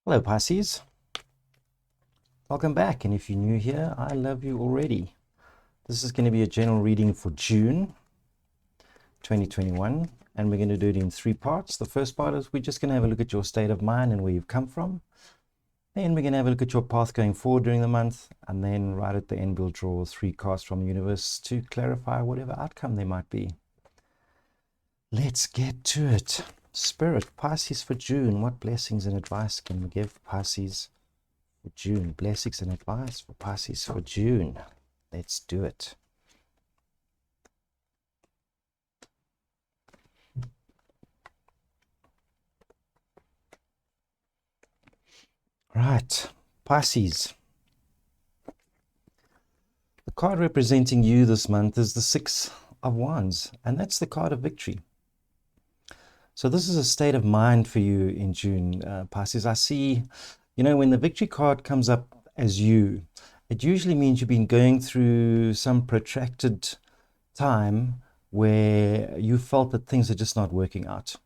Hello Pisces, welcome back, and if you're new here, I love you already. This is going to be a general reading for June 2021, and we're going to do it in three parts. The first part is we're just going to have a look at your state of mind and where you've come from. Then we're going to have a look at your path going forward during the month, and then right at the end we'll draw three cards from the universe to clarify whatever outcome there might be. Let's get to it. Spirit, Pisces for June, what blessings and advice can we give Pisces for June? Blessings and advice for Pisces for June. Let's do it. Right, Pisces. The card representing you this month is the Six of Wands, and that's the card of victory. So this is a state of mind for you in June, Pisces. I see, when the victory card comes up as you, it usually means you've been going through some protracted time where you felt that things are just not working out.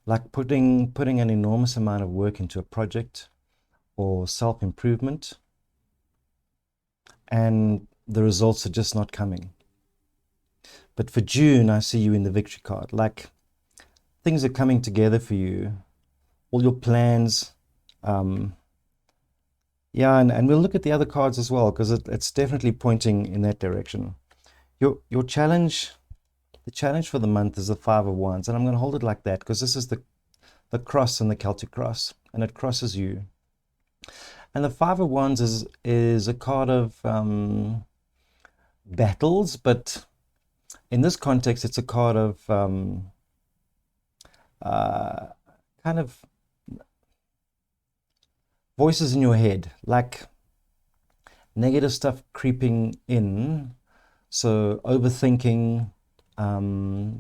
Like putting an enormous amount of work into a project or self-improvement, and the results are just not coming. But for June, I see you in the victory card. Like things are coming together for you, all your plans. And we'll look at the other cards as well, because it's definitely pointing in that direction. Your challenge, the challenge for the month is the Five of Wands, and I'm going to hold it like that because this is the cross and the Celtic cross, and it crosses you. And the Five of Wands is a card of battles, but in this context, it's a card of kind of voices in your head, like negative stuff creeping in. So overthinking,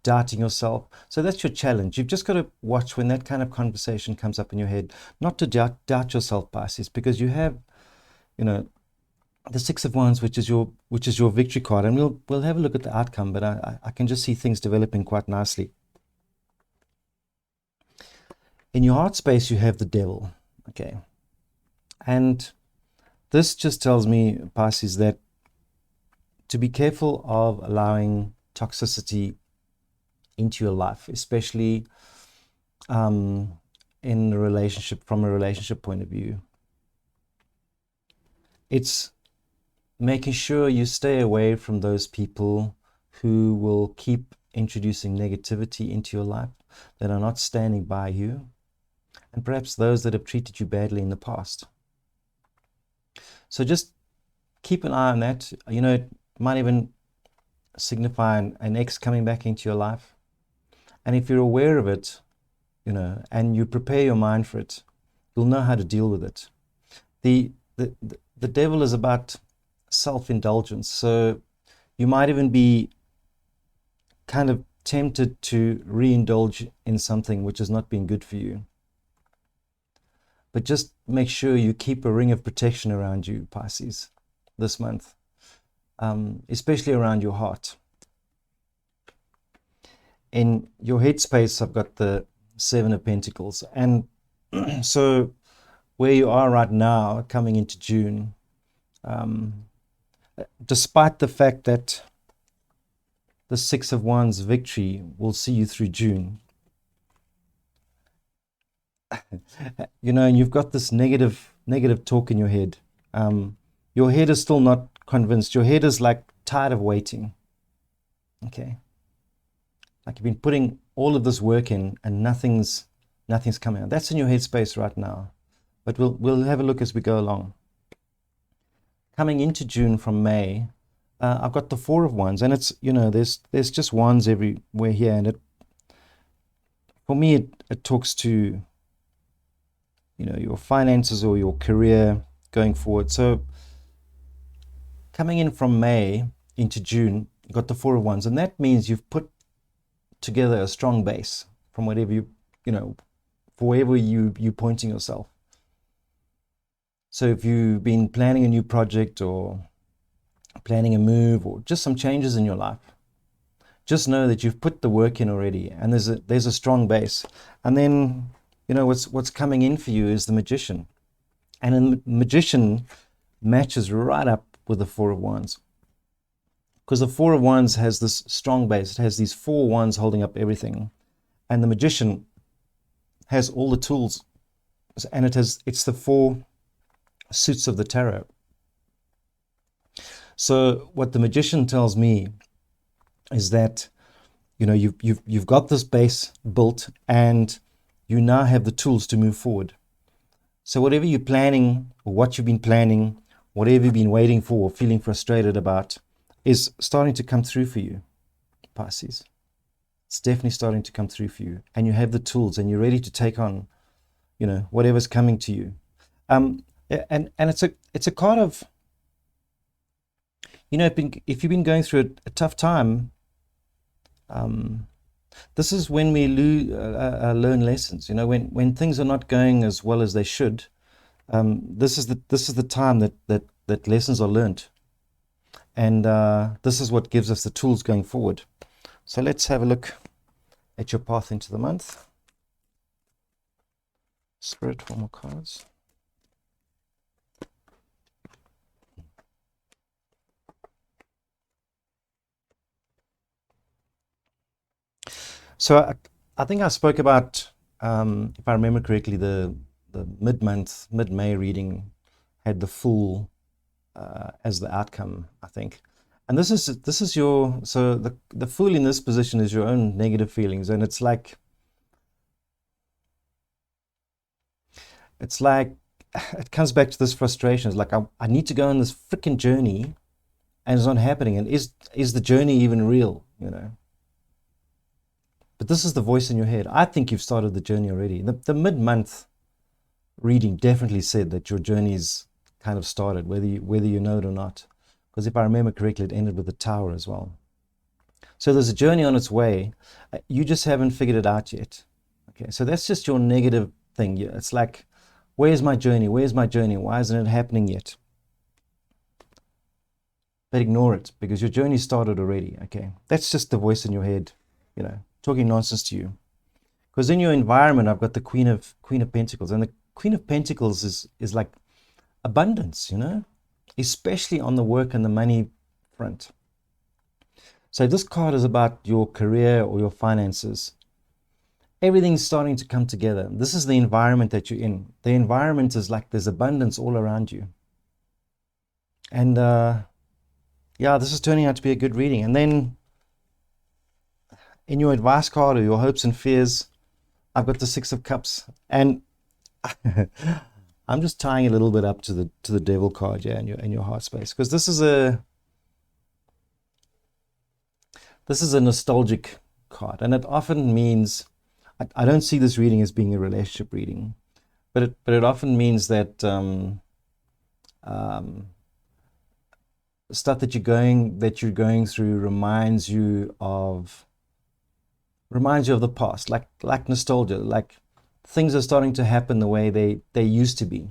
doubting yourself. So that's your challenge. You've just got to watch when that kind of conversation comes up in your head, not to doubt yourself, Pisces, because you have, the Six of Wands, which is your victory card, and we'll have a look at the outcome. But I can just see things developing quite nicely. In your heart space, you have the Devil, okay, and this just tells me, Pisces, that to be careful of allowing toxicity into your life, especially in a relationship, from a relationship point of view. It's making sure you stay away from those people who will keep introducing negativity into your life, that are not standing by you, and perhaps those that have treated you badly in the past. So just keep an eye on that. It might even signify an ex coming back into your life. And if you're aware of it, and you prepare your mind for it, you'll know how to deal with it. The Devil is about self-indulgence. So you might even be kind of tempted to re-indulge in something which has not been good for you. But just make sure you keep a ring of protection around you, Pisces, this month, especially around your heart. In your headspace, I've got the Seven of Pentacles. And so where you are right now, coming into June, despite the fact that the Six of Wands victory will see you through June, and you've got this negative talk in your head. Your head is still not convinced. Your head is like tired of waiting. Okay. Like you've been putting all of this work in and nothing's coming out. That's in your headspace right now. But we'll have a look as we go along. Coming into June from May, I've got the Four of Wands, and it's, there's just wands everywhere here, and for me it talks to your finances or your career going forward. So coming in from May into June, you've got the Four of Wands, and that means you've put together a strong base from whatever for wherever you're pointing yourself. So if you've been planning a new project or planning a move or just some changes in your life, just know that you've put the work in already, and there's a strong base. And then you know, what's coming in for you is the Magician. And then the Magician matches right up with the Four of Wands. Because the Four of Wands has this strong base. It has these four wands holding up everything. And the Magician has all the tools. And it's the four suits of the tarot. So what the Magician tells me is that, you know, you've got this base built and you now have the tools to move forward. So whatever you're planning or what you've been planning, whatever you've been waiting for or feeling frustrated about is starting to come through for you, Pisces. It's definitely starting to come through for you. And you have the tools and you're ready to take on, you know, whatever's coming to you. And it's a card of, you know, if you've been going through a tough time, this is when we learn lessons. You know, when things are not going as well as they should, this is the time that lessons are learned, and this is what gives us the tools going forward. So let's have a look at your path into the month. Spirit, 4 more cards. So I think I spoke about, if I remember correctly, the mid-May reading had the Fool as the outcome, I think. And this is your, so the Fool in this position is your own negative feelings, and it's like it comes back to this frustration. It's like I need to go on this freaking journey, and it's not happening. And is the journey even real? You know. But this is the voice in your head. I think you've started the journey already. The mid-month reading definitely said that your journey's kind of started, whether you know it or not. Because if I remember correctly, it ended with the Tower as well. So there's a journey on its way. You just haven't figured it out yet. Okay, so that's just your negative thing. It's like, where's my journey? Where's my journey? Why isn't it happening yet? But ignore it, because your journey started already. Okay, that's just the voice in your head, you know, talking nonsense to you. Because in your environment, I've got the Queen of Pentacles, and the Queen of Pentacles is like abundance, you know, especially on the work and the money front. So this card is about your career or your finances. Everything's starting to come together. This is the environment that you're in. The environment is like there's abundance all around you. And yeah, this is turning out to be a good reading. And then in your advice card or your hopes and fears, I've got the Six of Cups. And I'm just tying a little bit up to the Devil card, yeah, in your heart space, because this is a nostalgic card, and it often means, I don't see this reading as being a relationship reading, but it often means that stuff that you're going through reminds you of the past, like nostalgia, like things are starting to happen the way they used to be.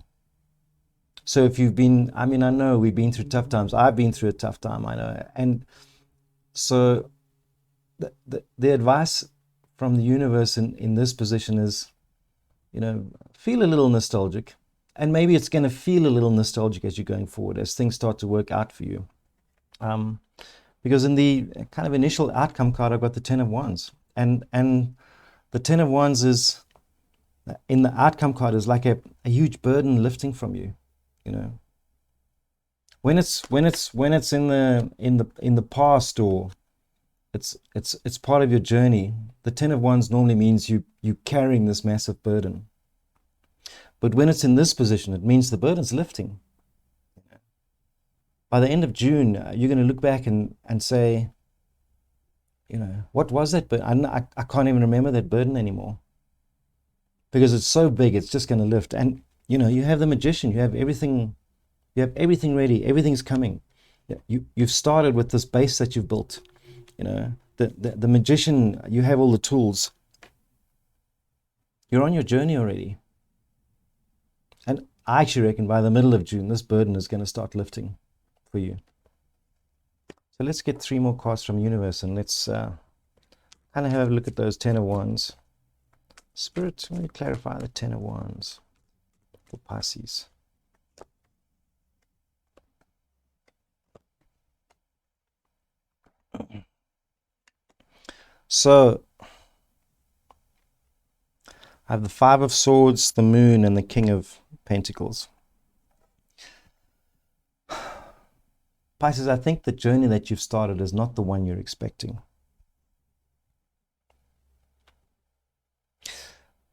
So if you've been, I mean, I know we've been through tough times. I've been through a tough time, I know. And so the advice from the universe in this position is, you know, feel a little nostalgic. And maybe it's going to feel a little nostalgic as you're going forward, as things start to work out for you. Because in the kind of initial outcome card, I've got the Ten of Wands. And the Ten of Wands is, in the outcome card, is like a huge burden lifting from you, you know. When it's in the past, or it's part of your journey, the Ten of Wands normally means you carrying this massive burden. But when it's in this position, it means the burden's lifting. By the end of June, you're going to look back and say, you know, what was that? But I can't even remember that burden anymore, because it's so big. It's just going to lift. And you know, you have the Magician. You have everything ready. Everything's coming. You've started with this base that you've built. You know, the Magician. You have all the tools. You're on your journey already. And I actually reckon by the middle of June, this burden is going to start lifting for you. So let's get 3 more cards from universe, and let's kind of have a look at those Ten of Wands. Spirit, let me clarify the Ten of Wands for Pisces. So, I have the Five of Swords, the Moon, and the King of Pentacles. Pisces, I think the journey that you've started is not the one you're expecting.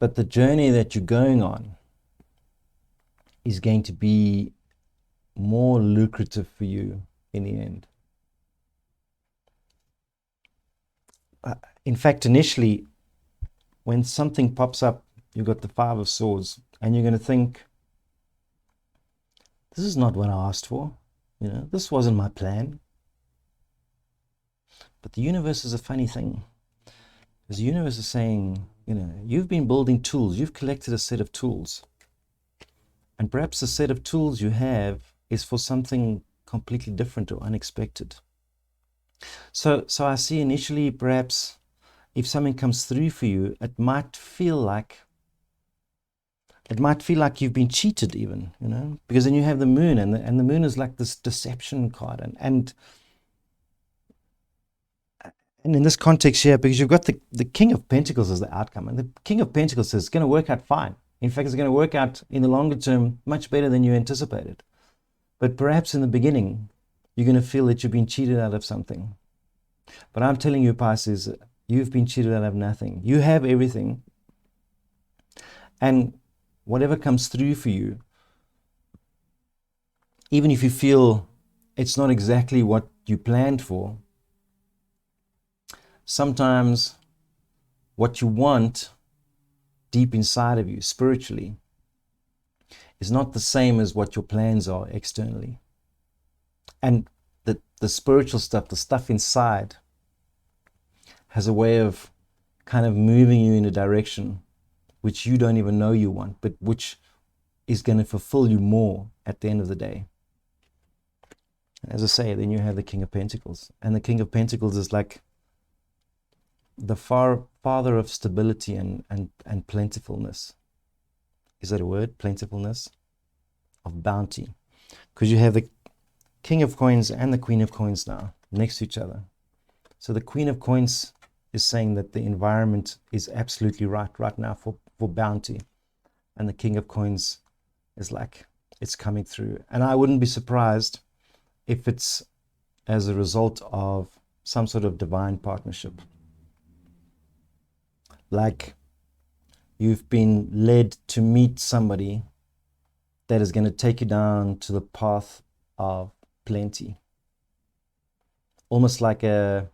But the journey that you're going on is going to be more lucrative for you in the end. In fact, initially, when something pops up, you've got the Five of Swords, and you're going to think, this is not what I asked for. You know, this wasn't my plan. But the universe is a funny thing. Because the universe is saying, you know, you've been building tools. You've collected a set of tools. And perhaps the set of tools you have is for something completely different or unexpected. So I see initially, perhaps, if something comes through for you, it might feel like you've been cheated even, you know, because then you have the moon, and the moon is like this deception card. And in this context here, because you've got the King of Pentacles as the outcome, and the King of Pentacles says it's going to work out fine. In fact, it's going to work out in the longer term much better than you anticipated. But perhaps in the beginning, you're going to feel that you've been cheated out of something. But I'm telling you, Pisces, you've been cheated out of nothing. You have everything. And whatever comes through for you, even if you feel it's not exactly what you planned for, sometimes what you want deep inside of you, spiritually, is not the same as what your plans are externally. And the spiritual stuff, the stuff inside, has a way of kind of moving you in a direction which you don't even know you want, but which is going to fulfill you more at the end of the day. As I say, then you have the King of Pentacles. And the King of Pentacles is like the father of stability and plentifulness. Is that a word? Plentifulness? Of bounty. Because you have the King of Coins and the Queen of Coins now next to each other. So the Queen of Coins is saying that the environment is absolutely right now for bounty. And the King of Coins is like, it's coming through. And I wouldn't be surprised if it's as a result of some sort of divine partnership. Like you've been led to meet somebody that is going to take you down to the path of plenty. Almost like a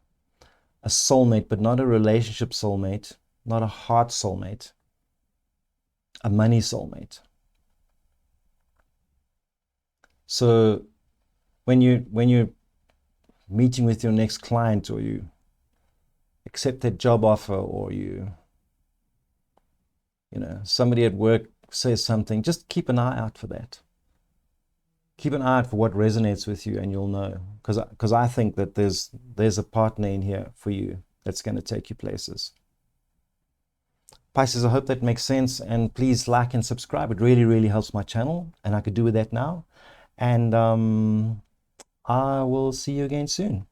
soulmate, but not a relationship soulmate, not a heart soulmate, a money soulmate. So when you're meeting with your next client, or you accept that job offer, or you know, somebody at work says something, just keep an eye out for that. Keep an eye out for what resonates with you, and you'll know. Because I think that there's a partner in here for you that's going to take you places. Pisces, I hope that makes sense, and please like and subscribe. It really, really helps my channel, and I could do with that now. And I will see you again soon.